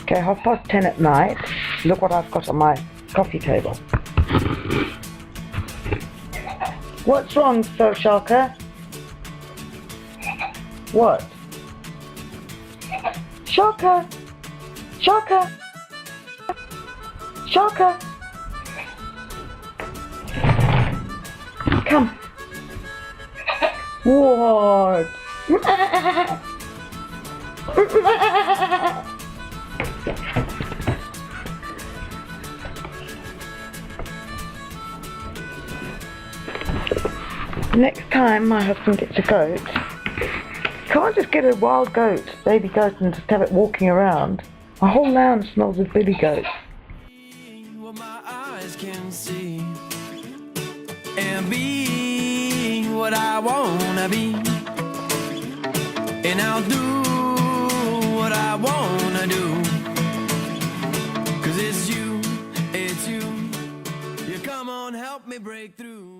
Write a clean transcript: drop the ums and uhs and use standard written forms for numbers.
Okay, 10:30 at night. Look what I've got on my coffee table. What's wrong, Shaka? What? Shaka! Shaka! Shaka! Come. What? Next time my husband gets a goat, can't just get a wild goat, baby goat, and just have it walking around. My whole lounge smells of billy goat. What my eyes can see, and be what I wanna be, and I'll do what I wanna do, 'cause it's you, you come on, help me break through.